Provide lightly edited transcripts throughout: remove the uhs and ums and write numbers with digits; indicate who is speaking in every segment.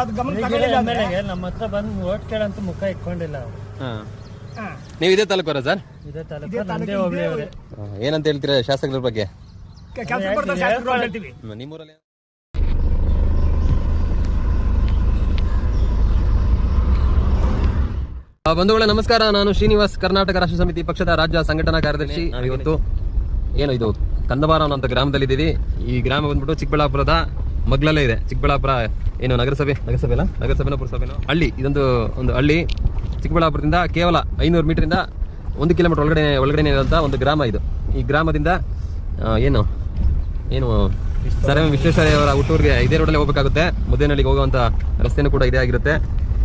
Speaker 1: ಅದು ಗಮನ ತಗೊಳ್ಳಿಲ್ಲ ಅಂದ್ರೆ
Speaker 2: ನಮ್ಮ ಹತ್ರ ಬಂದು ಓಟ್ ಕೇಳಂತೂ ಮುಖ ಇಟ್ಕೊಂಡಿಲ್ಲ ಅವರು.
Speaker 3: ನೀವು ಇದೇ ತಾಲೂಕರ ಸರ್?
Speaker 2: ಇದೇ ತಾಲೂಕು ನಂದೇ ಹೋಗ್ಲಿ ಅವರೇ.
Speaker 3: ಏನಂತ ಹೇಳ್ತೀರಾ ಶಾಸಕರ ಬಗ್ಗೆ?
Speaker 1: ಕೆಲಸ ಮಾಡ್ತಾರೆ ಶಾಸಕರು ಅಂತ ಹೇಳ್ತೀವಿ.
Speaker 3: ನಿಮ್ಮೂರಲ್ಲಿ ಬಂಧುಗಳೇ ನಮಸ್ಕಾರ. ನಾನು ಶ್ರೀನಿವಾಸ್, ಕರ್ನಾಟಕ ರಾಷ್ಟ್ರ ಸಮಿತಿ ಪಕ್ಷದ ರಾಜ್ಯ ಸಂಘಟನಾ ಕಾರ್ಯದರ್ಶಿ. ನಾವಿವತ್ತು ಏನು ಇದು ಕಂದವಾರ ಅನ್ನೋ ಗ್ರಾಮದಲ್ಲಿ ಇದ್ದೀವಿ. ಈ ಗ್ರಾಮ ಬಂದ್ಬಿಟ್ಟು ಚಿಕ್ಕಬಳ್ಳಾಪುರದ ಮಗ್ಲಲ್ಲೇ ಇದೆ. ಚಿಕ್ಕಬಳ್ಳಾಪುರ ಏನು ನಗರಸಭೆ ಅಲ್ಲ, ನಗರಸಭೆನೋ ಪುರಸಭೆನೋ ಹಳ್ಳಿ. ಇದೊಂದು ಹಳ್ಳಿ ಚಿಕ್ಕಬಳ್ಳಾಪುರದಿಂದ ಕೇವಲ 500 ಮೀಟರಿಂದ 1 ಕಿಲೋಮೀಟರ್ ಒಳಗಡೆ ಇರುವಂಥ ಒಂದು ಗ್ರಾಮ ಇದು. ಈ ಗ್ರಾಮದಿಂದ ಏನು ಸರ್ ಎಂ ವಿಶ್ವೇಶ್ವರಯ್ಯವರ ಹುಟ್ಟೂರಿಗೆ ಇದೇ ರೋಡಲ್ಲೇ ಹೋಗಬೇಕಾಗುತ್ತೆ. ಮುದ್ದೇನಹಳ್ಳಿಗೆ ಹೋಗುವಂಥ ರಸ್ತೆನೂ ಕೂಡ ಇದೇ ಆಗಿರುತ್ತೆ.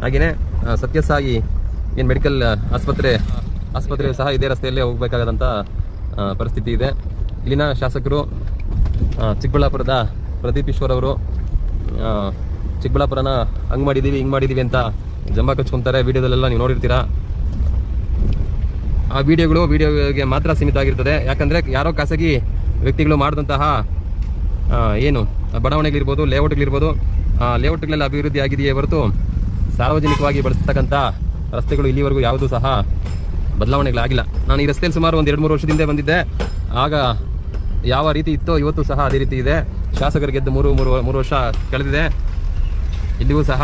Speaker 3: ಹಾಗೆಯೇ ಸತ್ಯಸಾಯಿ ಏನು ಮೆಡಿಕಲ್ ಆಸ್ಪತ್ರೆ ಸಹ ಇದೇ ರಸ್ತೆಯಲ್ಲೇ ಹೋಗಬೇಕಾದಂಥ ಪರಿಸ್ಥಿತಿ ಇದೆ. ಇಲ್ಲಿನ ಶಾಸಕರು ಚಿಕ್ಕಬಳ್ಳಾಪುರದ ಪ್ರದೀಪ್ ಈಶ್ವರ್ ಅವರು ಚಿಕ್ಕಬಳ್ಳಾಪುರನ ಹಿಂಗೆ ಮಾಡಿದ್ದೀವಿ ಅಂತ ಜಂಬ ಕಚ್ಕೊಂತಾರೆ. ವಿಡಿಯೋದಲ್ಲೆಲ್ಲ ನೀವು ನೋಡಿರ್ತೀರಾ. ಆ ವಿಡಿಯೋಗೆ ಮಾತ್ರ ಸೀಮಿತ ಆಗಿರ್ತದೆ. ಯಾಕಂದರೆ ಯಾರೋ ಖಾಸಗಿ ವ್ಯಕ್ತಿಗಳು ಮಾಡಿದಂತಹ ಏನು ಬಡಾವಣೆಗಳಿರ್ಬೋದು, ಲೇಔಟ್ಗಳಿರ್ಬೋದು, ಲೇಔಟ್ಗಳೆಲ್ಲ ಅಭಿವೃದ್ಧಿ ಆಗಿದೆಯೇ ಹೊರತು ಸಾರ್ವಜನಿಕವಾಗಿ ಬಳಸ್ತಕ್ಕಂಥ ರಸ್ತೆಗಳು ಇಲ್ಲಿವರೆಗೂ ಯಾವುದೂ ಸಹ ಬದಲಾವಣೆಗಳಾಗಿಲ್ಲ. ನಾನು ಈ ರಸ್ತೆಯಲ್ಲಿ ಸುಮಾರು ಒಂದು 2-3 ವರ್ಷದಿಂದ ಬಂದಿದ್ದೆ. ಆಗ ಯಾವ ರೀತಿ ಇತ್ತೋ ಇವತ್ತು ಸಹ ಅದೇ ರೀತಿ ಇದೆ. ಶಾಸಕರು ಗೆದ್ದು ಮೂರು ವರ್ಷ ಕಳೆದಿದೆ. ಇಲ್ಲಿಗೂ ಸಹ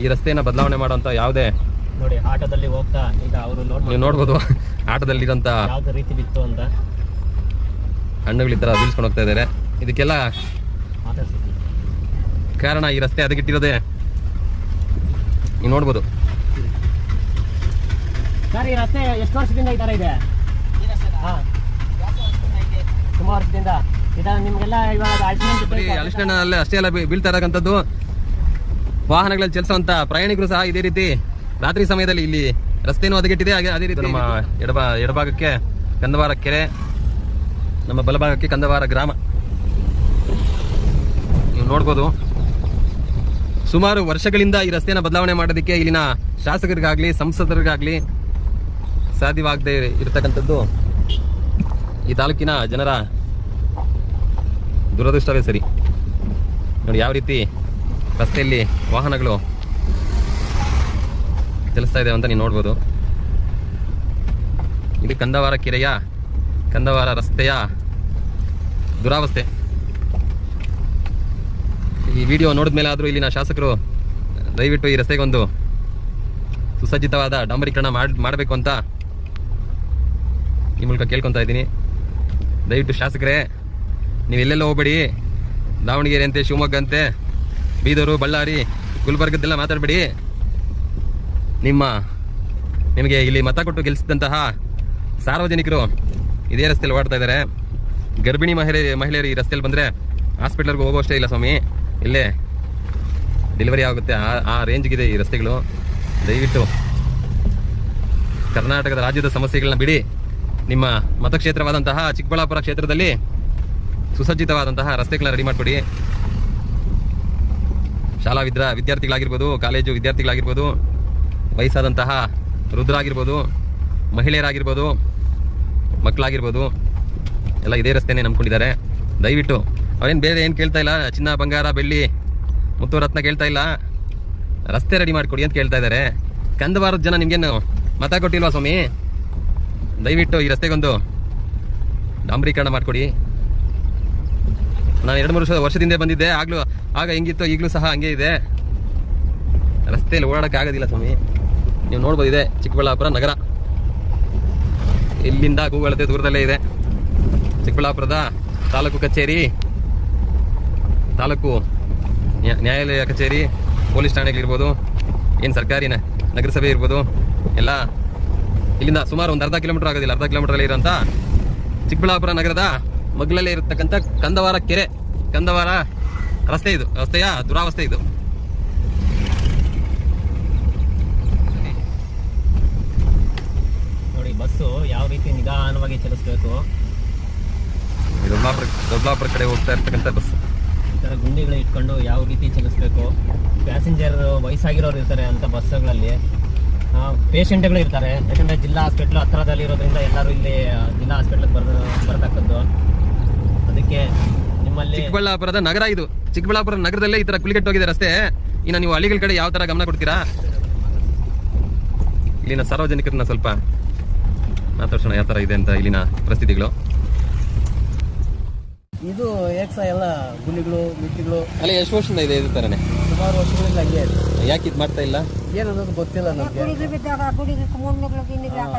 Speaker 3: ಈ ರಸ್ತೆಯನ್ನು ಬದಲಾವಣೆ ಮಾಡುವಂಥ ಯಾವುದೇ
Speaker 2: ನೋಡಿ ಆಟೋದಲ್ಲಿ ಹೋಗ್ತಾ ಈಗ ಅವರು
Speaker 3: ನೀವು ನೋಡ್ಬೋದು. ಆಟೋದಲ್ಲಿರೋಂಥ
Speaker 2: ಯಾವ್ದು ರೀತಿ ಬಿತ್ತು ಅಂತ
Speaker 3: ಹಣ್ಣುಗಳು ಈ ಥರ ಬೀಳ್ಸ್ಕೊಂಡು ಹೋಗ್ತಾ ಇದ್ದಾರೆ. ಇದಕ್ಕೆಲ್ಲ ಕಾರಣ ಈ ರಸ್ತೆ ಅದಕ್ಕಿಟ್ಟಿರೋದೇ ನೀವು ನೋಡ್ಬೋದು.
Speaker 2: ಸರ್, ಈ ರಸ್ತೆ ಎಷ್ಟು ವರ್ಷದಿಂದ ಈ ಥರ ಇದೆ? ಸುಮಾರು ವರ್ಷದಿಂದ ನಿಮಗೆಲ್ಲ ಇವಾಗ
Speaker 3: ಅಳಿಸ್ನಲ್ಲೇ ಅಷ್ಟೇ ಎಲ್ಲ ಬೀಳ್ತಾ ಇರತಕ್ಕಂಥದ್ದು. ವಾಹನಗಳಲ್ಲಿ ಚಲಿಸುವಂಥ ಪ್ರಯಾಣಿಕರು ಸಹ ಇದೇ ರೀತಿ ರಾತ್ರಿ ಸಮಯದಲ್ಲಿ ಇಲ್ಲಿ ರಸ್ತೆನೂ ಹದಗೆಟ್ಟಿದೆ. ಅದೇ ರೀತಿ ನಮ್ಮ ಎಡಭಾಗಕ್ಕೆ ಕಂದವಾರ ಕೆರೆ, ನಮ್ಮ ಬಲಭಾಗಕ್ಕೆ ಕಂದವಾರ ಗ್ರಾಮ ನೀವು ನೋಡ್ಬೋದು. ಸುಮಾರು ವರ್ಷಗಳಿಂದ ಈ ರಸ್ತೆಯನ್ನು ಬದಲಾವಣೆ ಮಾಡೋದಕ್ಕೆ ಇಲ್ಲಿನ ಶಾಸಕರಿಗಾಗಲಿ ಸಂಸದರಿಗಾಗಲಿ ಸಾಧ್ಯವಾಗದೆ ಇರತಕ್ಕಂಥದ್ದು ಈ ತಾಲೂಕಿನ ಜನರ ದುರದೃಷ್ಟವೇ ಸರಿ. ನೋಡಿ ಯಾವ ರೀತಿ ರಸ್ತೆಯಲ್ಲಿ ವಾಹನಗಳು ಚಲಿಸ್ತಾ ಇದೆ ಅಂತ ನೀವು ನೋಡ್ಬೋದು. ಇದು ಕಂದವಾರ ರಸ್ತೆಯ ದುರಾವಸ್ಥೆ. ಈ ವಿಡಿಯೋ ನೋಡಿದ್ಮೇಲೆ ಆದರೂ ಇಲ್ಲಿನ ಶಾಸಕರು ದಯವಿಟ್ಟು ಈ ರಸ್ತೆಗೊಂದು ಸುಸಜ್ಜಿತವಾದ ಡಾಂಬರೀಕರಣ ಮಾಡಬೇಕು ಅಂತ ಈ ಮೂಲಕ ಕೇಳ್ಕೊತಾ ಇದ್ದೀನಿ. ದಯವಿಟ್ಟು ಶಾಸಕರೇ, ನೀವು ಎಲ್ಲೆಲ್ಲ ಹೋಗ್ಬೇಡಿ. ದಾವಣಗೆರೆ ಅಂತೆ, ಶಿವಮೊಗ್ಗ ಅಂತೆ, ಬೀದರು, ಬಳ್ಳಾರಿ, ಗುಲ್ಬರ್ಗದ್ದೆಲ್ಲ ಮಾತಾಡಬೇಡಿ. ನಿಮಗೆ ಇಲ್ಲಿ ಮತ ಕೊಟ್ಟು ಗೆಲ್ಲಿಸಿದಂತಹ ಸಾರ್ವಜನಿಕರು ಇದೇ ರಸ್ತೆಯಲ್ಲಿ ಓಡ್ತಾ ಇದ್ದಾರೆ. ಗರ್ಭಿಣಿ ಮಹಿಳೆಯರು ಈ ರಸ್ತೆಯಲ್ಲಿ ಬಂದರೆ ಹಾಸ್ಪಿಟ್ಲರ್ಗೆ ಹೋಗೋಷ್ಟೇ ಇಲ್ಲ ಸ್ವಾಮಿ, ಇಲ್ಲೇ ಡೆಲಿವರಿ ಆಗುತ್ತೆ. ಆ ರೇಂಜ್ಗಿದೆ ಈ ರಸ್ತೆಗಳು. ದಯವಿಟ್ಟು ಕರ್ನಾಟಕದ ರಾಜ್ಯದ ಸಮಸ್ಯೆಗಳನ್ನ ಬಿಡಿ. ನಿಮ್ಮ ಮತಕ್ಷೇತ್ರವಾದಂತಹ ಚಿಕ್ಕಬಳ್ಳಾಪುರ ಕ್ಷೇತ್ರದಲ್ಲಿ ಸುಸಜ್ಜಿತವಾದಂತಹ ರಸ್ತೆಗಳನ್ನ ರೆಡಿ ಮಾಡಿಕೊಡಿ. ಶಾಲಾ ವಿದ್ಯಾರ್ಥಿಗಳಾಗಿರ್ಬೋದು, ಕಾಲೇಜು ವಿದ್ಯಾರ್ಥಿಗಳಾಗಿರ್ಬೋದು, ವಯಸ್ಸಾದಂತಹ ವೃದ್ಧರಾಗಿರ್ಬೋದು, ಮಹಿಳೆಯರಾಗಿರ್ಬೋದು, ಮಕ್ಕಳಾಗಿರ್ಬೋದು, ಎಲ್ಲ ಇದೇ ರಸ್ತೆನೇ ನಂಬ್ಕೊಂಡಿದ್ದಾರೆ. ದಯವಿಟ್ಟು ಅವ್ರೇನು ಬೇರೆ ಏನು ಕೇಳ್ತಾ ಇಲ್ಲ. ಚಿನ್ನ, ಬಂಗಾರ, ಬೆಳ್ಳಿ, ಮುತ್ತು, ರತ್ನ ಕೇಳ್ತಾ ಇಲ್ಲ. ರಸ್ತೆ ರೆಡಿ ಮಾಡಿಕೊಡಿ ಅಂತ ಕೇಳ್ತಾ ಇದ್ದಾರೆ. ಕಂದವಾರದ ಜನ ನಿಮಗೇನು ಮತ ಕೊಟ್ಟಿಲ್ವಾ ಸ್ವಾಮಿ? ದಯವಿಟ್ಟು ಈ ರಸ್ತೆಗೊಂದು ಡಾಂಬರೀಕರಣ ಮಾಡಿಕೊಡಿ. ನಾನು 2-3 ವರ್ಷದಿಂದ ಬಂದಿದ್ದೆ. ಆಗ ಹೆಂಗಿತ್ತು ಈಗಲೂ ಸಹ ಹಂಗೆ ಇದೆ. ರಸ್ತೆಯಲ್ಲಿ ಓಡಾಡೋಕ್ಕೆ ಆಗೋದಿಲ್ಲ ಸ್ವಾಮಿ. ನೀವು ನೋಡ್ಬೋದು, ಇದೆ ಚಿಕ್ಕಬಳ್ಳಾಪುರ ನಗರ. ಇಲ್ಲಿಂದ ಗೂಗಲತೆ ದೂರದಲ್ಲೇ ಇದೆ. ಚಿಕ್ಕಬಳ್ಳಾಪುರದ ತಾಲೂಕು ಕಚೇರಿ, ತಾಲೂಕು ನ್ಯಾಯಾಲಯ ಕಚೇರಿ, ಪೊಲೀಸ್ ಠಾಣೆಗಳಿರ್ಬೋದು, ಏನು ಸರ್ಕಾರಿ ನಗರಸಭೆ ಇರ್ಬೋದು, ಎಲ್ಲ ಇಲ್ಲಿಂದ ಸುಮಾರು ಒಂದು ಅರ್ಧ ಕಿಲೋಮೀಟರ್ ಆಗೋದಿಲ್ಲ. ಅರ್ಧ ಕಿಲೋಮೀಟರಲ್ಲಿ ಇರೋಂಥ ಚಿಕ್ಕಬಳ್ಳಾಪುರ ನಗರದ ಮಗ್ಲಲ್ಲೇ ಇರತಕ್ಕಂಥ ಕಂದವಾರ ಕೆರೆ, ಕಂದವಾರ ರಸ್ತೆ. ಇದು ರಸ್ತೆಯ ದುರಾವಸ್ಥೆ. ಇದು
Speaker 2: ನೋಡಿ, ಬಸ್ಸು ಯಾವ ರೀತಿ ನಿಧಾನವಾಗಿ ಚಲಿಸ್ಬೇಕು.
Speaker 3: ದೊಡ್ಡಬಳ್ಳಾಪುರ ಕಡೆ ಹೋಗ್ತಾ ಇರ್ತಕ್ಕಂಥ ಬಸ್
Speaker 2: ಈ ಥರ ಗುಂಡಿಗಳು ಇಟ್ಕೊಂಡು ಯಾವ ರೀತಿ ಚಲಿಸ್ಬೇಕು. ಪ್ಯಾಸೆಂಜರ್ ವಯಸ್ಸಾಗಿರೋರು ಇರ್ತಾರೆ ಅಂತ ಬಸ್ಸುಗಳಲ್ಲಿ, ಪೇಷಂಟ್ಗಳು ಇರ್ತಾರೆ. ಯಾಕಂದರೆ ಜಿಲ್ಲಾ ಹಾಸ್ಪಿಟ್ಲು ಹತ್ತಿರದಲ್ಲಿ ಇರೋದ್ರಿಂದ ಎಲ್ಲರೂ ಇಲ್ಲಿ ಜಿಲ್ಲಾ ಹಾಸ್ಪಿಟ್ಲಿಗೆ ಬರತಕ್ಕದ್ದು. ಅದಕ್ಕೆ ನಿಮ್ಮಲ್ಲಿ
Speaker 3: ಚಿಕ್ಕಬಳ್ಳಾಪುರದ ನಗರ ಇದು. ಚಿಕ್ಕಬಳ್ಳಾಪುರ ನಗರದಲ್ಲೇ ಈ ಥರ ಕುಲಿಗೆಟ್ಟೋಗಿದೆ ರಸ್ತೆ. ಇನ್ನು ನೀವು ಹಳ್ಳಿಗಳ ಕಡೆ ಯಾವ ತರ ಗಮನ ಕೊಡ್ತೀರಾ? ಇಲ್ಲಿನ ಸಾರ್ವಜನಿಕರನ್ನ ಸ್ವಲ್ಪ ಮಾತಾಡ್ಸೋಣ ಯಾವ ತರ ಇದೆ ಅಂತ ಇಲ್ಲಿನ ಪರಿಸ್ಥಿತಿಗಳು.
Speaker 2: ಇದು ಏಕ್ಸ ಎಲ್ಲ ಗುಳಿಗಳು ಮಿಟ್ಟಿಗಳು
Speaker 3: ಅಲ್ಲ ಎಷ್ಟು ವರ್ಷದಿಂದ ಇದೆ ಇದೇ ತರನೇ?
Speaker 2: ಸುಮಾರು ವರ್ಷಗಳಿಂದ ಹಂಗೆ ಇದೆ.
Speaker 3: ಯಾಕೆ ಇದು ಮಾಡ್ತಾ ಇಲ್ಲ?
Speaker 2: ಏನನ್ನೋದು ಗೊತ್ತಿಲ್ಲ ನಮ್ಗೆ.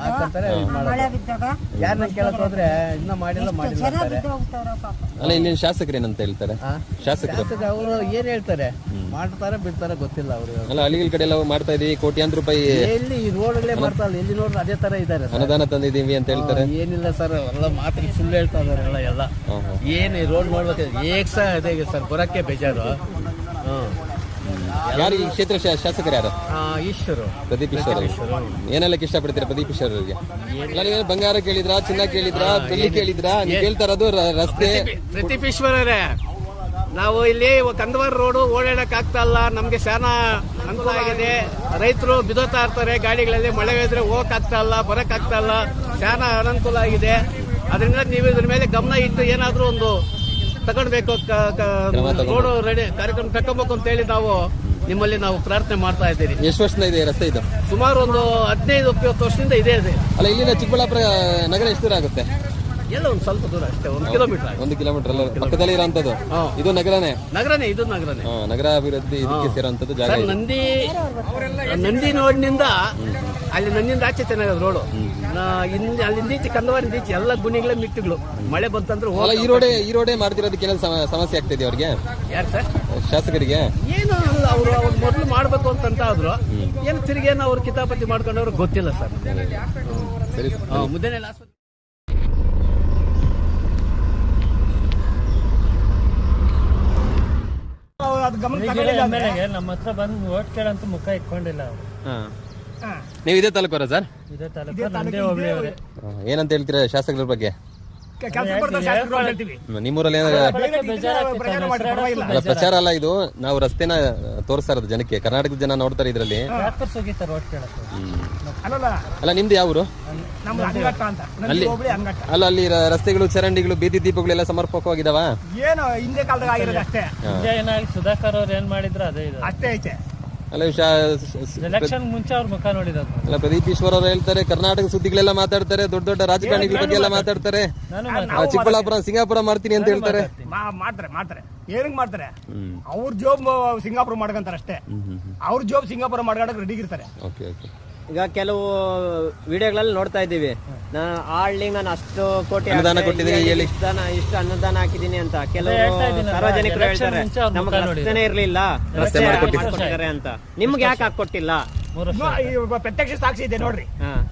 Speaker 2: ಹಾಕಂತಾರೆ ಯಾರನ್ನ ಕೇಳಕ್ ಹೋದ್ರೆ ಇನ್ನ ಮಾಡಿಲ್ಲ
Speaker 3: ಅಲ್ಲ ಇಲ್ಲಿ ಶಾಸಕರು ಏನಂತ ಹೇಳ್ತಾರೆ? ಶಾಸಕರು
Speaker 2: ಅವರು ಏನ್ ಹೇಳ್ತಾರೆ, ಮಾಡ್ತಾರೆ ಬಿಡ್ತಾರೆ ಗೊತ್ತಿಲ್ಲ ಅವರು.
Speaker 3: ಅಲ್ಲ ಹಳ್ಳಿಗಳ ಕಡೆ ಎಲ್ಲ ಮಾಡ್ತಾ ಇದೀವಿ, ಕೋಟ್ಯಾಂತರ ರೂಪಾಯಿ
Speaker 2: ಎಲ್ಲಿ ಈ ರೋಡ್ಗಳೇ ಮಾಡ್ತಾ ಇಲ್ಲ, ಎಲ್ಲಿ ನೋಡ್ರಿ ಅದೇ ತರ ಇದಾರೆ.
Speaker 3: ಅನುದಾನ ತಂದಿದೀವಿ ಅಂತ ಹೇಳ್ತಾರೆ.
Speaker 2: ಏನಿಲ್ಲ ಸರ್, ಎಲ್ಲ ಮಾತ್ರ ಸುಳ್ಳು ಹೇಳ್ತಾ ಇದಾರೆ ಎಲ್ಲ. ಏನ್ ರೋಡ್ ಮಾಡ್ಬೇಕು ಏಕ್ಸ ಇದೆ ಸರ್, ಬರಕ್ಕೆ ಬೇಜಾರು.
Speaker 3: ಯಾರು ಈ ಕ್ಷೇತ್ರ ಶಾಸಕರು ಯಾರು?
Speaker 2: ಈಶ್ವರು,
Speaker 3: ಪ್ರದೀಪ್ ಈಶ್ವರ್. ಏನೆಲ್ಲಕ್ಕೆ ಇಷ್ಟಪಡ್ತೀರಾ ಪ್ರದೀಪ್ ಈಶ್ವರ್ ಅವರಿಗೆ? ಬಂಗಾರ ಕೇಳಿದ್ರ, ಚಿನ್ನ ಕೇಳಿದ್ರ, ಬೆಳ್ಳಿ ಕೇಳಿದ್ರ? ನೀವು ಕೇಳ್ತಾ ಇರೋದು ರಸ್ತೆ.
Speaker 2: ಪ್ರದೀಪ್ ಈಶ್ವರರೇ, ನಾವು ಇಲ್ಲಿ ಕಂದವಾರ ರೋಡ್ ಓಡಾಡಕ್ ಆಗ್ತಾ ಇಲ್ಲ, ನಮ್ಗೆ ಶಾನಾ ಅನುಕೂಲ ಆಗಿದೆ. ರೈತರು ಬಿದೋತಾ ಇರ್ತಾರೆ ಗಾಡಿಗಳಲ್ಲಿ, ಮಳೆ ಇದ್ರೆ ಹೋಗಕ್ ಆಗ್ತಾ ಇಲ್ಲ, ಬರಕ್ ಆಗ್ತಾ ಇಲ್ಲ, ಶಾನಾ ಅನುಕೂಲ ಆಗಿದೆ. ಅದರಿಂದ ನೀವು ಇದ್ರ ಮೇಲೆ ಗಮನ ಇಟ್ಟು ಏನಾದ್ರೂ ಒಂದು ತಗೊಳ್ಬೇಕು, ರೋಡ್ ರೆಡಿ ಕಾರ್ಯಕ್ರಮ ತಗೋಬೇಕು ಅಂತ ಹೇಳಿ ನಿಮ್ಮಲ್ಲಿ ನಾವು ಪ್ರಾರ್ಥನೆ ಮಾಡ್ತಾ ಇದ್ದೀರಿ.
Speaker 3: ಎಷ್ಟು ವರ್ಷದಿಂದ ಇದೆ ರಸ್ತೆ ಇದು?
Speaker 2: ಸುಮಾರು ಒಂದು 15-20 ವರ್ಷದಿಂದ ಇದೆ.
Speaker 3: ಅಲ್ಲ ಇಲ್ಲಿಂದ ಚಿಕ್ಕಬಳ್ಳಾಪುರ ನಗರ ಎಷ್ಟು ದೂರ ಆಗುತ್ತೆ?
Speaker 2: ಎಲ್ಲ ಒಂದು ಸ್ವಲ್ಪ ದೂರ ಅಷ್ಟೇ, 1 ಕಿಲೋಮೀಟರ್.
Speaker 3: 1 ಕಿಲೋಮೀಟರ್ ಅಲ್ಲ, ಪಕ್ಕದಲ್ಲಿ ಇರೋಂಥದ್ದು ಇದು ನಗರನೇ?
Speaker 2: ಇದು ನಗರನೇ.
Speaker 3: ನಗರ ಅಭಿವೃದ್ಧಿ ಇದಕ್ಕೆ ಸೇರುವಂತದ್ದು ಜಾಗ.
Speaker 2: ನಂದಿ ರೋಡ್ನಿಂದ ಅಲ್ಲಿ ನಂದಿಯಿಂದ ಆಚೆ ಚೆನ್ನಾಗದ ರೋಡು, ಅಲ್ಲಿಂದ ಈಚೆ ಕಂದವಾರಿಂದ ಈಚೆ ಎಲ್ಲ ಗುಣಿಗಳ ಮಿಟ್ಟುಗಳು. ಮಳೆ ಬಂತಂದ್ರೆ
Speaker 3: ಈ ರೋಡೇ ಮಾಡ್ತಿರೋದಕ್ಕೆ ಏನಾದ್ರು ಸಮಸ್ಯೆ ಆಗ್ತಿದೆ ಅವ್ರಿಗೆ?
Speaker 2: ಯಾರು ಸರ್?
Speaker 3: ಶಾಸಕರಿಗೆ
Speaker 2: ಏನು ಅಲ್ಲ, ಅವರು ಮೊದಲು ಮಾಡ್ಬೇಕು ಅಂತ ಆದ್ರು, ಏನು ತಿರುಗೇನು ಅವ್ರು ಕಿತಾಪತಿ ಮಾಡ್ಕೊಂಡವ್ರು ಗೊತ್ತಿಲ್ಲ ಸರ್.
Speaker 3: ಸರಿ,
Speaker 2: ಮುದ್ದೇನೆ ಆಸ್ಪತ್ರೆ ನಮ್ಮ ಹತ್ರ ಬಂದು ಓಟ್ ಕೇಳಂತ ಮುಖ ಇಟ್ಕೊಂಡಿಲ್ಲ.
Speaker 3: ನೀವು ಇದೇ ತಾಲೂಕರ ಸರ್?
Speaker 2: ಇದೇ ತಾಲೂಕು.
Speaker 3: ಏನಂತ ಹೇಳ್ತೀರಾ ಶಾಸಕರ ಬಗ್ಗೆ? ನಿಮ್ಮೂರಲ್ಲಿ ಪ್ರಚಾರ ಅಲ್ಲ ಇದು, ನಾವು ರಸ್ತೆನ ತೋರಿಸ್ತಾ ಇರೋದು ಜನಕ್ಕೆ. ಕರ್ನಾಟಕದ ಜನ ನೋಡ್ತಾರೆ ಇದ್ರಲ್ಲಿ. ಅಲ್ಲ ನಿಮ್ದು ಯಾವ ಊರು? ಅಲ್ಲ ಅಲ್ಲಿ ರಸ್ತೆಗಳು, ಚರಂಡಿಗಳು, ಬೀದಿ ದೀಪಗಳೆಲ್ಲ ಸಮರ್ಪಕವಾಗಿದಾವ?
Speaker 1: ಏನು ಹಿಂದೆ ಕಾಲದಾಗ ಆಗಿರೋದು ಅಷ್ಟೇ.
Speaker 2: ಸುಧಾಕರ್ ಅವ್ರು ಏನ್ ಮಾಡಿದ್ರು ಅದೇ ಇದೆ
Speaker 1: ಅಷ್ಟೇ ಐತೆ.
Speaker 3: ಅಲ್ಲ
Speaker 2: ಎಲೆಕ್ಷನ್ ಮುಂಚೆ ಅವ್ರ ಮುಖ ನೋಡಿದ್ರು.
Speaker 3: ಅಲ್ಲ ಪ್ರದೀಪ್ ಈಶ್ವರ್ ಅವರು ಹೇಳ್ತಾರೆ, ಕರ್ನಾಟಕ ಸುದ್ದಿಗಳೆಲ್ಲ ಮಾತಾಡ್ತಾರೆ, ದೊಡ್ಡ ದೊಡ್ಡ ರಾಜಕಾರಣಿಗಳ ಬಗ್ಗೆ ಎಲ್ಲ ಮಾತಾಡ್ತಾರೆ. ಚಿಕ್ಕಬಳ್ಳಾಪುರ ಸಿಂಗಾಪುರ ಮಾಡ್ತೀನಿ ಅಂತ ಹೇಳ್ತಾರೆ.
Speaker 1: ಮಾಡ್ತಾರೆ ಏನಂಗ್ ಮಾಡ್ತಾರೆ, ಅವ್ರ ಜಾಬ್ ಸಿಂಗಾಪುರ ಮಾಡ್ಕೊಂತಾರೆ ಅಷ್ಟೇ. ಅವ್ರ ಜಾಬ್ ಸಿಂಗಾಪುರ ಮಾಡ್ಕೊಳಕ್ ರೆಡಿ ಇರ್ತಾರೆ.
Speaker 2: ಈಗ ಕೆಲವು ವಿಡಿಯೋಗಳಲ್ಲಿ ನೋಡ್ತಾ ಇದ್ದೀವಿ, ಹಳ್ಳಿಗೆ ನಾನು ಅಷ್ಟು ಕೋಟಿ
Speaker 3: ಅನುದಾನ ಕೊಟ್ಟಿದ್ದೀನಿ,
Speaker 2: ಇಷ್ಟು ಅನುದಾನ ಹಾಕಿದೀನಿ ಅಂತ ಕೆಲವು ಸಾರ್ವಜನಿಕರು ಹೇಳ್ತಾರೆ. ನಮ್ಗೆ ರಸ್ತೆನೇ ಇರ್ಲಿಲ್ಲ, ರಸ್ತೆ ಮಾಡಿಕೊಟ್ಟಿದ್ದಾರೆ ಅಂತ. ನಿಮ್ಗೆ ಯಾಕೆ ಹಾಕೊಟ್ಟಿಲ್ಲ?
Speaker 1: ಪ್ರತ್ಯಕ್ಷ ಸಾಕ್ಷಿ ಇದೆ ನೋಡ್ರಿ,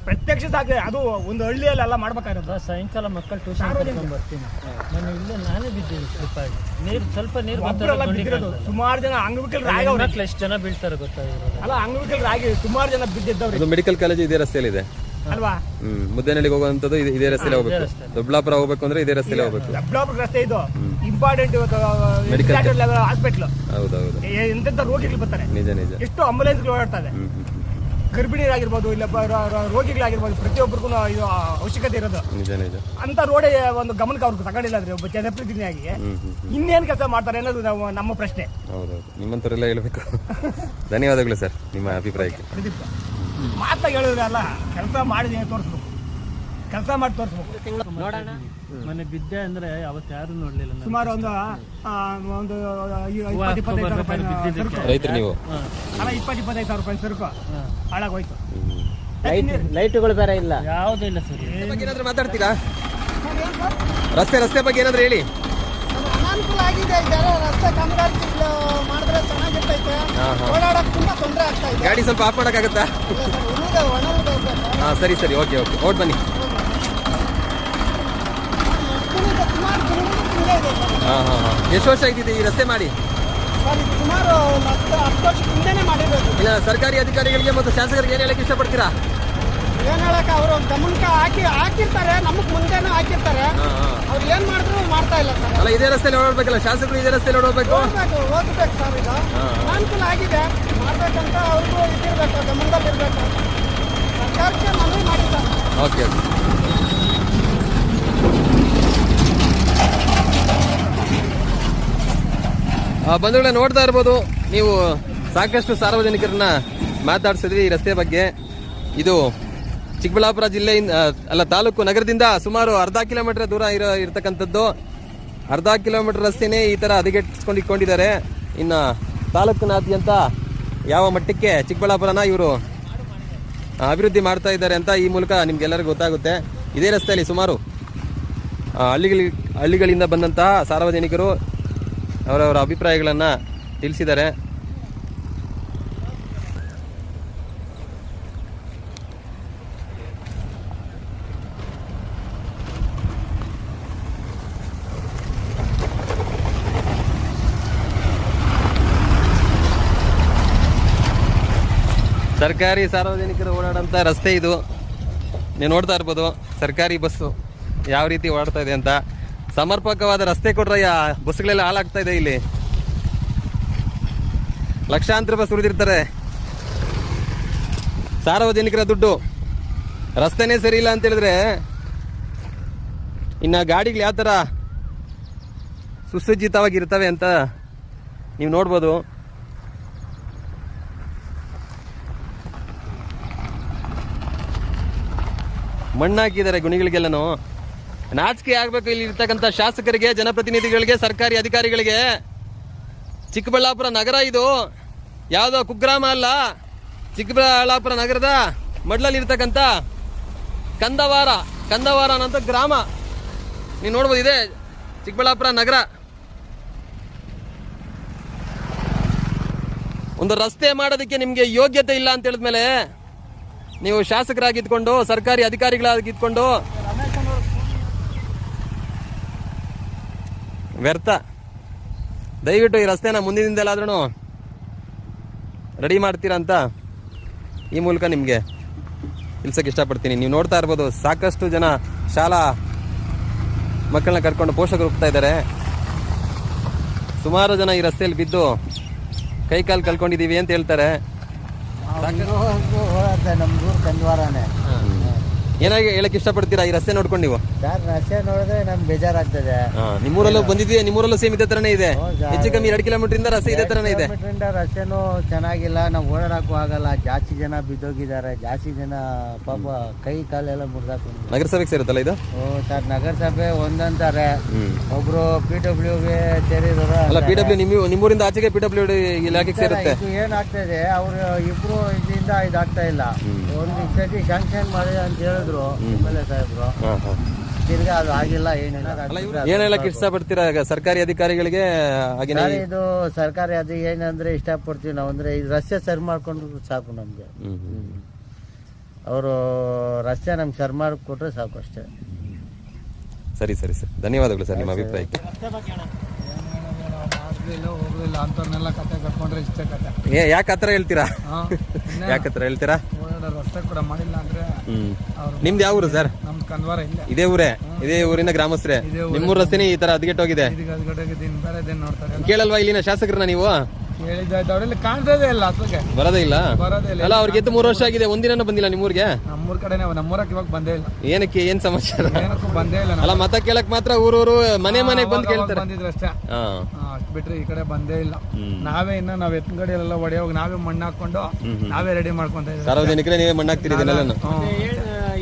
Speaker 1: ಪ್ರತ್ಯಕ್ಷ ಸಾಕ್ಷಿ. ಅದು ಒಂದು ಹಳ್ಳಿಯಲ್ಲೆಲ್ಲ ಮಾಡ್ಬೇಕಾಗಿರೋದು.
Speaker 2: ಸಾಯಂಕಾಲ ಮಕ್ಕಳು ಟ್ಯೂಷನ್ ಕರ್ಕೊಂಡ್ ಬರ್ತೀನಿ, ನಾನು ಇಲ್ಲೇ ನಾನೇ ಬಿದ್ದೀನಿ ಸ್ಲಿಪ್ಪಾಗಿ. ಸ್ವಲ್ಪ ನೀರು
Speaker 1: ಸುಮಾರು ಜನ ಅಂಗವಿಕಲರು
Speaker 2: ಎಷ್ಟು ಜನ ಬೀಳ್ತಾರೆ ಗೊತ್ತಾಗಿರೋದು.
Speaker 1: ಅಲ್ಲ ಅಂಗವಿಕಲರು ಆಗಿ ಸುಮಾರು ಜನ ಬಿದ್ದಿದ್ದವ್ರು.
Speaker 3: ಮೆಡಿಕಲ್ ಕಾಲೇಜ್ ಇದೇ ರಸ್ತೆಯಲ್ಲಿ ಇದೆ
Speaker 1: ಅಲ್ವಾ?
Speaker 3: ಮುದ್ದೇನಹಳ್ಳಿಗೆ ಹೋಗುವಂತದ್ದು ಇದೇ ರಸ್ತೆಯಲ್ಲಿ ಹೋಗ್ಬೇಕು. ದೊಡ್ಡಬಳ್ಳಾಪುರ ಹೋಗ್ಬೇಕು ಅಂದ್ರೆ ಇದೇ ರಸ್ತೆಯಲ್ಲಿ ಹೋಗ್ಬೇಕು.
Speaker 1: ದೊಡ್ಡಬಳ್ಳಾಪುರ ರಸ್ತೆ ಇದು ಇಂಪಾರ್ಟೆಂಟ್ ಮೆಡಿಕಲ್ ಹಾಸ್ಪಿಟಲ್.
Speaker 3: ಹೌದೌದು,
Speaker 1: ಎಂತೆಂತ ರೋಗಿಗಳು ಬರ್ತಾರೆ,
Speaker 3: ನಿಜ ನಿಜ.
Speaker 1: ಎಷ್ಟು ಆಂಬುಲೆನ್ಸ್ಗಳು ಓಡಾಡ್ತವೆ. ಗರ್ಭಿಣಿಯರಾಗಿರ್ಬೋದು, ಇಲ್ಲ ರೋಗಿಗಳಾಗಿರ್ಬೋದು, ಪ್ರತಿಯೊಬ್ಬರಿಗೂ ಇದು ಅವಶ್ಯಕತೆ ಇರೋದು.
Speaker 3: ನಿಜ ನಿಜ.
Speaker 1: ಅಂತ ರೋಡೇ ಒಂದು ಗಮನಕ್ಕೆ ಅವ್ರಿಗೆ ತಗೊಂಡಿಲ್ಲ ಅಂದ್ರೆ ಒಬ್ಬ ಜನಪ್ರತಿನಿಧಿಯಾಗಿ ಇನ್ನೇನು ಕೆಲಸ ಮಾಡ್ತಾರೆ ಅನ್ನೋದು ನಮ್ಮ ಪ್ರಶ್ನೆ.
Speaker 3: ಹೌದೌದು, ನಿಮ್ಮಂತವರೆಲ್ಲ ಹೇಳ್ಬೇಕು. ಧನ್ಯವಾದಗಳು ಸರ್ ನಿಮ್ಮ ಅಭಿಪ್ರಾಯಕ್ಕೆ.
Speaker 1: ಮಾತಾ ಹೇಳಿದ್ರೆ ಅಲ್ಲ, ಕೆಲಸ ಮಾಡಿ ತೋರಿಸ್ಬೇಕು, ಕೆಲಸ ಮಾಡಿ ತೋರಿಸ್ಬೇಕು.
Speaker 2: ನೋಡೋಣ, ಮನೆ ಬಿದ್ದೆ ಅಂದ್ರೆ ಅವತ್ತು ಯಾರು ನೋಡ್ಲಿಲ್ಲ.
Speaker 1: ಸುಮಾರು ಒಂದು 20-25 ಸಾವಿರ ರೂಪಾಯಿ
Speaker 3: ರೈತರು ನೀವು?
Speaker 1: ಅಲ್ಲ 20-25 ಸಾವಿರ ರೂಪಾಯಿ ಸರಕು ಹಾಳಾಗೋಯ್ತು.
Speaker 2: ಲೈಟ್ಗಳು ಬೇರೆ ಇಲ್ಲ, ಯಾವುದೂ ಇಲ್ಲ ಸರ್.
Speaker 3: ಏನಾದ್ರು ಮಾತಾಡ್ತೀರಾ? ರಸ್ತೆ ಬಗ್ಗೆ ಏನಾದ್ರು ಹೇಳಿ.
Speaker 4: ಅನಾನುಕೂಲ ಆಗಿದೆ, ರಸ್ತೆ ಕಾಮಗಾರಿ ಮಾಡಿದ್ರೆ ಚೆನ್ನಾಗಿರ್ತೈತೆ, ಓಡಾಡಕ್ ತುಂಬಾ ತೊಂದರೆ ಆಗ್ತಾ ಇದೆ.
Speaker 3: ಗಾಡಿ ಸ್ವಲ್ಪ ಆಫ್ ಮಾಡಕ್ಕಾಗತ್ತಾ? ಸರಿ ಸರಿ, ಓಕೆ ಓಟ್ ಬನ್ನಿ. ಎಷ್ಟು ವರ್ಷ ಆಗಿದೆ ಈ ರಸ್ತೆ ಮಾಡಿ?
Speaker 4: ಸುಮಾರು 10 ವರ್ಷದ ಹಿಂದೆನೆ ಮಾಡಿರೋದು.
Speaker 3: ಇಲ್ಲ ಸರ್ಕಾರಿ ಅಧಿಕಾರಿಗಳಿಗೆ ಮತ್ತು ಶಾಸಕರಿಗೆ ಏನ್ ಹೇಳಕ್ ಇಷ್ಟಪಡ್ತೀರಾ?
Speaker 4: ಏನ್ ಹೇಳಕ್, ಅವರು ಗಮನಕ್ಕೆ ಹಾಕಿರ್ತಾರೆ, ನಮಗ್ ಮುಂದೆನೂ ಹಾಕಿರ್ತಾರೆ, ಅವ್ರು ಏನ್ ಮಾಡಿದ್ರು ಮಾಡ್ತಾ ಇಲ್ಲ ಸರ್.
Speaker 3: ಅಲ್ಲ ಇದೇ ರಸ್ತೆಯಲ್ಲಿ ಓಡಾಡ್ಬೇಕಲ್ಲ, ಶಾಸಕರು ಇದೇ ರಸ್ತೆಯಲ್ಲಿ ಓಡಾಡ್ಬೇಕು
Speaker 4: ಸರ್. ಇದು ಅನಾನುಕೂಲ ಆಗಿದೆ, ಮಾಡ್ಬೇಕಂತ ಅವ್ರಿಗೂ ಇದಿರ್ಬೇಕು, ಗಮನದಲ್ಲಿರ್ಬೇಕು. ಸರ್ಕಾರಕ್ಕೆ ಮನವಿ ಮಾಡಿ ಸರ್.
Speaker 3: ಓಕೆ. ಬಂಧುಗಳನ್ನ ನೋಡ್ತಾ ಇರ್ಬೋದು ನೀವು, ಸಾಕಷ್ಟು ಸಾರ್ವಜನಿಕರನ್ನ ಮಾತಾಡ್ಸಿದ್ವಿ ಈ ರಸ್ತೆ ಬಗ್ಗೆ. ಇದು ಚಿಕ್ಕಬಳ್ಳಾಪುರ ಜಿಲ್ಲೆಯಿಂದ ತಾಲೂಕು ನಗರದಿಂದ ಸುಮಾರು ಅರ್ಧ ಕಿಲೋಮೀಟರ್ ದೂರ ಇರತಕ್ಕಂಥದ್ದು. ಅರ್ಧ ಕಿಲೋಮೀಟರ್ ರಸ್ತೆನೇ ಈ ತರ ಹದಗೆಟ್ಟಿಕೊಂಡಿದ್ದಾರೆ. ಇನ್ನು ತಾಲೂಕಿನಾದ್ಯಂತ ಯಾವ ಮಟ್ಟಕ್ಕೆ ಚಿಕ್ಕಬಳ್ಳಾಪುರನ ಇವರು ಅಭಿವೃದ್ಧಿ ಮಾಡ್ತಾ ಇದ್ದಾರೆ ಅಂತ ಈ ಮೂಲಕ ನಿಮ್ಗೆಲ್ಲರಿಗೂ ಗೊತ್ತಾಗುತ್ತೆ. ಇದೇ ರಸ್ತೆಯಲ್ಲಿ ಸುಮಾರು ಹಳ್ಳಿಗಳಿಂದ ಬಂದಂತಹ ಸಾರ್ವಜನಿಕರು ಅವರವರ ಅಭಿಪ್ರಾಯಗಳನ್ನು ತಿಳಿಸಿದ್ದಾರೆ. ಸರ್ಕಾರಿ ಸಾರ್ವಜನಿಕರು ಓಡಾಡೋಂಥ ರಸ್ತೆ ಇದು. ನೀವು ನೋಡ್ತಾ ಇರ್ಬೋದು ಸರ್ಕಾರಿ ಬಸ್ಸು ಯಾವ ರೀತಿ ಓಡಾಡ್ತಾ ಇದೆ ಅಂತ. ಸಮರ್ಪಕವಾದ ರಸ್ತೆ ಕೊಟ್ರೆ ಬಸ್ಗಳೆಲ್ಲ ಹಾಳಾಗ್ತಾ ಇದೆ. ಇಲ್ಲಿ ಲಕ್ಷಾಂತರ ರೂಪಾಯಿ ಸುರಿದಿರ್ತಾರೆ, ಸಾರ್ವಜನಿಕರ ದುಡ್ಡು. ರಸ್ತೆನೇ ಸರಿ ಇಲ್ಲ ಅಂತ ಹೇಳಿದ್ರೆ ಇನ್ನು ಗಾಡಿಗಳು ಯಾವ ಥರ ಸುಸಜ್ಜಿತವಾಗಿರ್ತವೆ ಅಂತ ನೀವು ನೋಡ್ಬೋದು. ಮಣ್ಣು ಹಾಕಿದ್ದಾರೆ ಗುಣಿಗಳಿಗೆಲ್ಲನೂ. ನಾಚಿಕೆ ಆಗ್ಬೇಕು ಇಲ್ಲಿ ಇರ್ತಕ್ಕಂಥ ಶಾಸಕರಿಗೆ, ಜನಪ್ರತಿನಿಧಿಗಳಿಗೆ, ಸರ್ಕಾರಿ ಅಧಿಕಾರಿಗಳಿಗೆ. ಚಿಕ್ಕಬಳ್ಳಾಪುರ ನಗರ ಇದು ಯಾವುದೋ ಕುಗ್ರಾಮ ಅಲ್ಲ. ಚಿಕ್ಕಬಳ್ಳಾಪುರ ನಗರದ ಮಡ್ಲಲ್ಲಿ ಇರ್ತಕ್ಕಂಥ ಕಂದವಾರ ಅನ್ನೋಂಥ ಗ್ರಾಮ ನೀವು ನೋಡ್ಬೋದು. ಇದೆ ಚಿಕ್ಕಬಳ್ಳಾಪುರ ನಗರ. ಒಂದು ರಸ್ತೆ ಮಾಡೋದಕ್ಕೆ ನಿಮಗೆ ಯೋಗ್ಯತೆ ಇಲ್ಲ ಅಂತ ಹೇಳಿದ್ಮೇಲೆ ನೀವು ಶಾಸಕರಾಗಿದ್ಕೊಂಡು, ಸರ್ಕಾರಿ ಅಧಿಕಾರಿಗಳಾಗಿದ್ಕೊಂಡು ವ್ಯರ್ಥ. ದಯವಿಟ್ಟು ಈ ರಸ್ತೆನ ಮುಂದಿನಿಂದೆಲ್ಲಾದ್ರೂ ರೆಡಿ ಮಾಡ್ತೀರಾ ಅಂತ ಈ ಮೂಲಕ ನಿಮಗೆ ತಿಳಿಸೋಕೆ ಇಷ್ಟಪಡ್ತೀನಿ. ನೀವು ನೋಡ್ತಾ ಇರ್ಬೋದು ಸಾಕಷ್ಟು ಜನ ಶಾಲಾ ಮಕ್ಕಳನ್ನ ಕರ್ಕೊಂಡು ಪೋಷಕರು ಹೋಗ್ತಾ ಇದ್ದಾರೆ. ಸುಮಾರು ಜನ ಈ ರಸ್ತೆಯಲ್ಲಿ ಬಿದ್ದು ಕೈಕಾಲು ಕಳ್ಕೊಂಡಿದ್ದೀವಿ ಅಂತ ಹೇಳ್ತಾರೆ.
Speaker 4: ನಮ್ದೂರು ಕಂದವಾರನೇ.
Speaker 3: ಏನಾಗಿ ಹೇಳಕ್ ಇಷ್ಟಪಡ್ತೀರಾ ಈ ರಸ್ತೆ ನೋಡ್ಕೊಂಡು ನೀವು?
Speaker 4: ಸರ್ ರಸ್ತೆ ನೋಡಿದ್ರೆ ನಮ್ಗೆ ಬೇಜಾರಾಗ್ತದೆ.
Speaker 3: ನಿಮ್ಮೂರಲ್ಲೂ ಬಂದಿದ್ವಿ, ನಿಮ್ಮೂರಲ್ಲೂ ಸೇಮ್ ಇದೇ ತರನೇ ಇದೆ. ಹೆಚ್ಚು ಕಮ್ಮಿ 2 ಕಿಲೋಮೀಟರ್ ಇಂದ ರಸ್ತೆ ಇದೇ ತರನೇ ಇದೆ.
Speaker 4: ರಸ್ತೆನೂ ಚೆನ್ನಾಗಿಲ್ಲ, ನಾವು ಓಡಾಡಕ್ಕೂ ಆಗಲ್ಲ. ಜಾಸ್ತಿ ಜನ ಬಿದ್ದೋಗಿದ್ದಾರೆ, ಜಾಸ್ತಿ ಜನ ಪಾಪ ಕೈ ಕಾಲೆಲ್ಲ ಮುರಿದಾಕೊಂಡು.
Speaker 3: ನಗರಸಭೆಗೆ ಸೇರುತ್ತಲ್ಲ ಇದು?
Speaker 4: ಸರ್ ನಗರಸಭೆ ಒಂದಂತಾರೆ, ಒಬ್ರು PWಗೆ ಸೇರಿದ್ರು.
Speaker 3: ಅಲ್ಲ, PW ನಿಮ್ಮೂರಿಂದ ಆಚೆಗೆ PW ಇಲಾಖೆಗೆ ಸೇರುತ್ತೆ.
Speaker 4: ಏನಾಗ್ತದೆ, ಅವ್ರು ಇಬ್ರು ಇದರಿಂದ ಇದಾಗ್ತಾ ಇಲ್ಲ. ಒಂದು ಸತಿ ಶಾಂಕ್ಷನ್ ಮಾಡಿ ಅಂತ ಹೇಳಿದ್ರು MLA ಸಾಹೇಬ್ರು, ತಿರ್ಗಾ ಅದು ಆಗಿಲ್ಲ.
Speaker 3: ಏನ್ ಹೇಳಕ್ ಇಷ್ಟಪಡ್ತೀರಾ ಸರ್ಕಾರಿ ಅಧಿಕಾರಿಗಳಿಗೆ?
Speaker 4: ಇದು ಸರ್ಕಾರಿ ಅದು ಏನಂದ್ರೆ ಇಷ್ಟಪಡ್ತೀವಿ ನಾವು ಅಂದ್ರೆ ಈ ರಸ್ತೆ ಸರಿ ಮಾಡ್ಕೊಂಡು ಸಾಕು ನಮ್ಗೆ. ಅವರು ರಸ್ತೆ ನಮ್ಗೆ ಸರಿ ಮಾಡಿಕೊಟ್ರೆ ಸಾಕು ಅಷ್ಟೇ.
Speaker 3: ಸರಿ ಸರಿ ಸರ್, ಧನ್ಯವಾದಗಳು ಸರ್ ನಿಮ್ಮ ಅಭಿಪ್ರಾಯಕ್ಕೆ.
Speaker 4: ಹೋಗ್ಲಿಲ್ಲ ಅಂತವ್ರನ್ನೆಲ್ಲ ಕತೆ ಕಟ್ಕೊಂಡ್ರೆ ಇಷ್ಟೇ ಕತೆ.
Speaker 3: ಯಾಕೆ ಹತ್ರ ಹೇಳ್ತೀರಾ? ಯಾಕೆ ಹತ್ರ ಹೇಳ್ತೀರಾ?
Speaker 4: ರಸ್ತೆ ಕೂಡ ಮಾಡಿಲ್ಲ ಅಂದ್ರೆ.
Speaker 3: ನಿಮ್ದು ಯಾವ ಊರು ಸರ್?
Speaker 4: ನಮ್ದು ಕಂದವಾರ.
Speaker 3: ಇದೇ ಊರೇ? ಇದೇ ಊರಿನ ಗ್ರಾಮಸ್ಥರೇ? ನಿಮ್ಮೂರ ರಸ್ತೆನೇ ಈ ತರ ಹದಗೆಟ್ಟೋಗಿದೆ. ಕೇಳಲ್ವಾ ಇಲ್ಲಿನ ಶಾಸಕರನ್ನ ನೀವು?
Speaker 4: ಹೇಳಿದ್ದಾಯ್ತು, ಕಾಣ್ತದೆ ಇಲ್ಲ, ಅಸಲಿಗೆ
Speaker 3: ಬರೋದೇ ಇಲ್ಲ. ಅಲ್ಲ, ಅವ್ರಿಗೆ 3 ವರ್ಷ ಆಗಿದೆ, ಒಂದಿನ ಬಂದಿಲ್ಲ ನಿಮ್ಮೂರಿಗೆ?
Speaker 4: ನಮ್ಮೂರ್ ಕಡೆ ನಮ್ಮೂರಕ್ಕೆ ಇವಾಗ ಬಂದೇ ಇಲ್ಲ.
Speaker 3: ಏನಕ್ಕೆ, ಏನ್ ಸಮಾಚಾರ?
Speaker 4: ಬಂದೇ ಇಲ್ಲ.
Speaker 3: ಅಲ್ಲ, ಮತ ಕೇಳಕ್ ಮಾತ್ರ ಊರೂರು ಮನೆಗೆ ಬಂದು ಕೇಳ್ತಾರೆ.
Speaker 4: ಬಂದಿದ್ರು ಅಷ್ಟೇ, ಬಿಟ್ರೆ ಈ ಕಡೆ ಬಂದೇ ಇಲ್ಲ. ನಾವೇ ನಾವ್ ಎತ್ತಿನ ಗಡಿಯಲ್ಲೆಲ್ಲ ಹೊಡೆಯೋಗಿ ನಾವೇ ಮಣ್ಣು ಹಾಕೊಂಡು ನಾವೇ ರೆಡಿ ಮಾಡ್ಕೊಂತ ಇದ್ದೀವಿ.
Speaker 3: ಸಾರ್ವಜನಿಕರೇ ನೀವೇ ಮಣ್ಣು ಹಾಕ್ತೀರಿ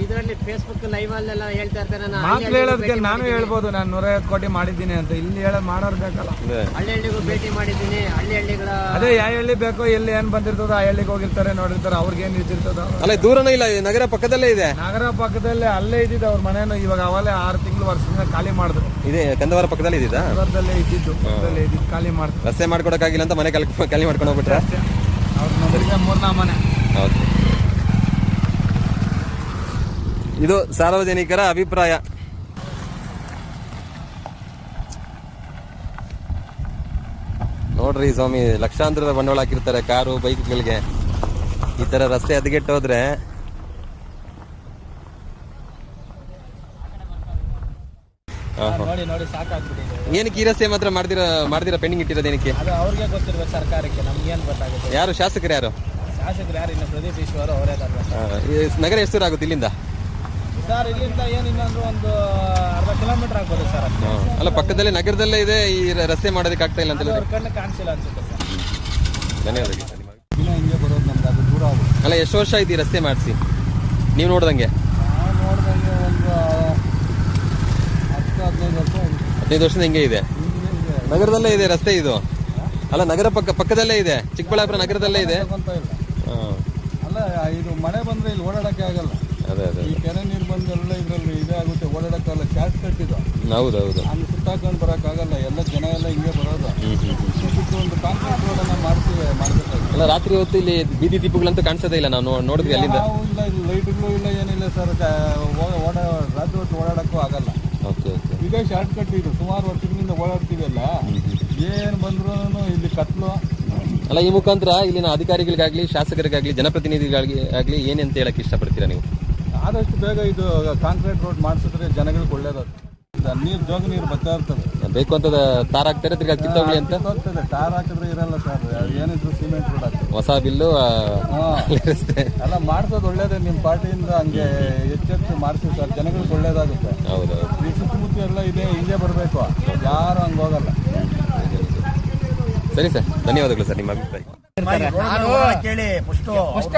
Speaker 2: ಇದರಲ್ಲಿ ಫೇಸ್ಬುಕ್ ಲೈವ್ ಅಲ್ಲೆಲ್ಲ ಹೇಳ್ತಾ ಇರ್ತಾರೆ.
Speaker 4: ಮಾತು ಹೇಳೋದಕ್ಕೆ ನಾನು ಹೇಳ್ಬೋದು, ನಾನು 150 ಕೋಟಿ ಮಾಡಿದ್ದೀನಿ ಅಂತ. ಇಲ್ಲಿ ಹೇಳೋದು ಮಾಡೋರು ಬೇಕಲ್ಲ.
Speaker 2: ಹಳ್ಳಿಗೂ ಭೇಟಿ ಮಾಡಿದ್ದೀನಿ. ಹಳ್ಳಿಗಳ
Speaker 4: ಅದೇ ಯಾವ ಹಳ್ಳಿ ಬೇಕೋ, ಎಲ್ಲಿ ಏನ್ ಬಂದಿರ್ತದೋ ಆ ಹಳ್ಳಿಗೆ ಹೋಗಿರ್ತಾರೆ, ನೋಡಿರ್ತಾರೆ. ಅವ್ರಿಗೆ ಏನ್ ಇದ್ದಿರ್ತದೋ.
Speaker 3: ಅಲ್ಲ, ದೂರನೂ ಇಲ್ಲ, ನಗರ ಪಕ್ಕದಲ್ಲೇ ಇದೆ.
Speaker 4: ನಗರ ಪಕ್ಕದಲ್ಲೇ ಅಲ್ಲೇ ಇದ್ದಿದ್ದು ಅವ್ರ ಮನೇನು. ಇವಾಗ ಅವಲೇ 6 ತಿಂಗಳು ವರ್ಷದಿಂದ ಖಾಲಿ ಮಾಡಿದ್ರು.
Speaker 3: ಇದೆ ಕಂದವಾರ ಪಕ್ಕದಲ್ಲಿ ಇದ್ದಿದ್ದ?
Speaker 4: ಕಂದವಾರದಲ್ಲೇ ಇದ್ದಿದ್ದು, ಖಾಲಿ ಮಾಡಿದ್ರು.
Speaker 3: ರಸ್ತೆ ಮಾಡ್ಕೊಡಕ್ಕಾಗಿಲ್ಲ ಅಂತ ಮನೆ ಖಾಲಿ ಮಾಡ್ಕೊಂಡು ಹೋಗ್ಬಿಟ್ರೆ
Speaker 4: ಅವ್ರ 3 ಮನೆ.
Speaker 3: ಹೌದು, ಇದು ಸಾರ್ವಜನಿಕರ ಅಭಿಪ್ರಾಯ. ನೋಡ್ರಿ ಸ್ವಾಮಿ, ಲಕ್ಷಾಂತರ ಬಂಡವಾಳ ಹಾಕಿರ್ತಾರೆ ಕಾರು ಬೈಕ್ಗಳಿಗೆ. ಈ ತರ ರಸ್ತೆ ಹದಗೆಟ್ಟೋದ್ರೆ
Speaker 4: ನೋಡಿ ಸಾಕಾಗ್ಬಿಟ್ಟಿದೆ.
Speaker 3: ಏನಕ್ಕೆ ಈ ರಸ್ತೆ ಮಾತ್ರ ಮಾಡ್ದಿರ ಪೆಂಡಿಂಗ್ ಇಟ್ಟಿರೋದು ಏನಕ್ಕೆ?
Speaker 4: ಅದು ಅವ್ರಿಗೆ ಗೊತ್ತಿರ್ಬೇಕು, ಸರ್ಕಾರಕ್ಕೆ. ನಮ್ಗೇನು ಗೊತ್ತಾಗುತ್ತೆ?
Speaker 3: ಯಾರು ಶಾಸಕರು? ಯಾರು
Speaker 4: ಶಾಸಕರು? ಯಾರು ಇನ್ನು ಪ್ರದೀಪ್ ಈಶ್ವರ್ ಅವರೇ.
Speaker 3: ನಗರ ಎಷ್ಟು ದೂರ ಆಗುತ್ತೆ ಇಲ್ಲಿಂದ?
Speaker 4: ಸರ್ ಇಲ್ಲಿಂದ ಏನಿಲ್ಲ ಒಂದು ಅರ್ಧ ಕಿಲೋಮೀಟರ್ ಆಗ್ಬೋದು ಸರ್.
Speaker 3: ಅಲ್ಲ, ಪಕ್ಕದಲ್ಲೇ ನಗರದಲ್ಲೇ ಇದೆ, ಈ ರಸ್ತೆ ಮಾಡೋದಕ್ಕೆ ಆಗ್ತಾ ಇಲ್ಲ ಅಂತ
Speaker 4: ಕಣ್ಣು ಕಾಣಿಸಿಲ್ಲ ಅನ್ಸುತ್ತೆ ಸರ್.
Speaker 3: ಧನ್ಯವಾದಗಳು. ಅಲ್ಲ ಎಷ್ಟು ವರ್ಷ ಆಯ್ತು ಈ ರಸ್ತೆ ಮಾಡಿಸಿ ನೀವು ನೋಡ್ದಂಗೆ?
Speaker 5: ನಾವು ನೋಡ್ದಂಗೆ ಒಂದು 10-15 ವರ್ಷ ಆಗಿದೆ.
Speaker 3: 15 ವರ್ಷದ ಹಿಂಗೆ ಇದೆ. ನಗರದಲ್ಲೇ ಇದೆ ರಸ್ತೆ ಇದು. ಅಲ್ಲ ನಗರ ಪಕ್ಕದಲ್ಲೇ ಇದೆ, ಚಿಕ್ಕಬಳ್ಳಾಪುರ ನಗರದಲ್ಲೇ ಇದೆ.
Speaker 5: ತಗೊಂತ ಇಲ್ಲ.
Speaker 3: ಹಾಂ
Speaker 5: ಅಲ್ಲ ಇದು ಮಳೆ ಬಂದ್ರೆ ಇಲ್ಲಿ ಓಡಾಡಕ್ಕೆ ಆಗಲ್ಲ.
Speaker 3: ಅದೇ ಅದೇ
Speaker 5: ಈ ಕೆರೆ ನೀರು ಬಂದೆಲ್ಲ ಇದ್ರಲ್ಲಿ ಇದೇ ಆಗುತ್ತೆ, ಓಡಾಡಕ್ಕಾಗಲ್ಲ. ಶಾರ್ಟ್ ಕಟ್ ಇದು,
Speaker 3: ಹೌದೌದು.
Speaker 5: ಹಂಗೆ ಸುತ್ತಾಕೊಂಡು ಬರೋಕ್ಕಾಗಲ್ಲ. ಎಲ್ಲ ಜನ ಎಲ್ಲ ಹಿಂಗೆ ಬರೋದು. ಸುತ್ತ ಒಂದು ಕಾಂಕ್ರೀಟ್ ರೋಡನ್ನು ಮಾಡಬೇಕಾಗುತ್ತೆ.
Speaker 3: ಅಲ್ಲ ರಾತ್ರಿ ಹೊತ್ತು ಇಲ್ಲಿ ಬೀದಿ ದೀಪಗಳಂತೂ ಕಾಣಿಸೋದೇ ಇಲ್ಲ, ನಾವು ನೋಡಿದ್ವಿ ಅಲ್ಲಿಂದ.
Speaker 5: ನಾವು ಇಲ್ಲ, ಇಲ್ಲಿ ಲೈಟ್ಗಳು ಇಲ್ಲ, ಏನಿಲ್ಲ ಸರ್. ರಾತ್ರಿ ಹೊತ್ತು ಓಡಾಡಕ್ಕೂ ಆಗಲ್ಲ.
Speaker 3: Okay okay.
Speaker 5: ಇದೇ ಶಾರ್ಟ್ ಕಟ್ ಇದು. ಸುಮಾರು ವರ್ಷಗಳಿಂದ ಓಡಾಡ್ತೀವಲ್ಲ, ಏನು ಬಂದ್ರೂ ಇಲ್ಲಿ ಕತ್ಲು.
Speaker 3: ಅಲ್ಲ ಈ ಮುಖಾಂತರ ಇಲ್ಲಿನ ಅಧಿಕಾರಿಗಳಿಗಾಗ್ಲಿ, ಶಾಸಕರಿಗಾಗ್ಲಿ, ಜನಪ್ರತಿನಿಧಿಗಳಿಗಾಗ್ಲಿ ಏನಂತ ಹೇಳಕ್ ಇಷ್ಟಪಡ್ತೀರಾ ನೀವು?
Speaker 5: ಆದಷ್ಟು ಬೇಗ ಇದು ಕಾಂಕ್ರೀಟ್ ರೋಡ್ ಮಾಡಿಸಿದ್ರೆ ಜನಗಳಿಗೆ ಒಳ್ಳೇದು. ನೀರು ಜೋಗ ನೀರು ಬರ್ತಾ ಇರ್ತದೆ.
Speaker 3: ಬೇಕು ಅಂತ ತಾರ್ ಹಾಕ್ತಾರೆ, ತಿರ್ಗಾ ಕಿತ್ತೋಗ್ಲಿ ಅಂತ.
Speaker 5: ಹೋಗ್ತದೆ. ಟಾರ್ ಹಾಕಿದ್ರೆ ಇರಲ್ಲ ಸರ್, ಏನಿದ್ರು ಸಿಮೆಂಟ್ ರೋಡ್ ಆಗ್ತದೆ.
Speaker 3: ಹೊಸ ಬಿಲ್ಲು
Speaker 5: ಎಲ್ಲ ಮಾಡಿಸೋದು ಒಳ್ಳೇದೇ. ನಿಮ್ಮ ಪಾರ್ಟಿಯಿಂದ ಹಂಗೆ ಎಚ್ಚೆತ್ತು ಮಾಡಿಸಿ ಸರ್, ಜನಗಳಿಗೆ ಒಳ್ಳೇದಾಗುತ್ತೆ.
Speaker 3: ಹೌದೌದು.
Speaker 5: ಈ ಸುತ್ತಮುತ್ತ ಎಲ್ಲ ಇದೆ, ಹಿಂಗೆ ಬರಬೇಕು, ಯಾರು ಹಂಗೆ ಹೋಗಲ್ಲ.
Speaker 3: ಸರಿ ಸರ್, ಧನ್ಯವಾದಗಳು ಸರ್ ನಿಮ್ಮ ಅಭಿಪ್ರಾಯ.
Speaker 1: ಕೇಳಿ ಫಸ್ಟ್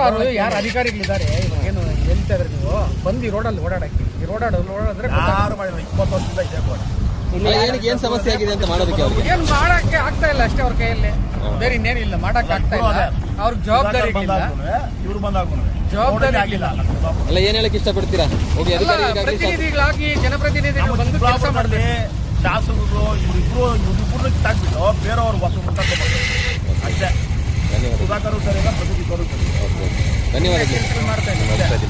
Speaker 6: ಅವರು ಯಾರು ಅಧಿಕಾರಿಗಳಿದ್ದಾರೆ ಏನು ಹೇಳ್ತಾ ಇದ್ರೆ ನೀವು ಬಂದು ರೋಡಲ್ಲಿ ಓಡಾಡಕ್ಕೆ ಈ ಓಡಾಡಿದ್ರೆ
Speaker 1: ಯಾರು ಮಾಡಿಲ್ಲ. 20 ವರ್ಷದಿಂದ ಇದೆ ರೋಡ್.
Speaker 3: ಏನಕ್ಕೆ ಏನ್ ಸಮಸ್ಯೆ ಆಗಿದೆ ಅಂತ ಮಾಡೋದಕ್ಕೆ ಅವ್ರಿಗೆ
Speaker 6: ಏನು ಮಾಡಕ್ಕೆ ಆಗ್ತಾ ಇಲ್ಲ ಅಷ್ಟೇ ಅವ್ರ ಕೈಯಲ್ಲಿ, ಬೇರೆ ಇನ್ನೇನಿಲ್ಲ, ಮಾಡಕ್ಕೆ ಆಗ್ತಾ ಇಲ್ಲ. ಅವ್ರಿಗೆ ಜವಾಬ್ದಾರಿ ಇಲ್ಲ,
Speaker 1: ಇವ್ರು ಬಂದಾಗ
Speaker 6: ಜವಾಬ್ದಾರಿ
Speaker 1: ಆಗಿಲ್ಲ.
Speaker 3: ಅಲ್ಲ ಏನ್ ಹೇಳಕ್ ಇಷ್ಟಪಡ್ತೀರಾ? ಹೋಗಿ ಅಧಿಕಾರಿಗಳಿಗಾಗ್ಲಿ
Speaker 6: ಪ್ರತಿನಿಧಿಗಳಾಗಿ ಜನಪ್ರತಿನಿಧಿಗಳು ಬಂದು ಕೆಲಸ
Speaker 1: ಮಾಡಿದ್ರೆ ಶಾಸಕರು ಇವ್ರಿಬ್ರು ಕಿತ್ತಾಕ್ಬಿಟ್ಟು ಬೇರೆಯವ್ರು ಹೊಸ ಅಷ್ಟೇ.
Speaker 3: ಧನ್ಯವಾದ.
Speaker 1: ಸುಧಾಕರ್ ಸರಿ, ಪ್ರತಿನಿಧಿಗಳು ಸರಿ.
Speaker 3: ಧನ್ಯವಾದಗಳು.
Speaker 6: ಮಾಡ್ತಾ ಇದ್ದಾರೆ.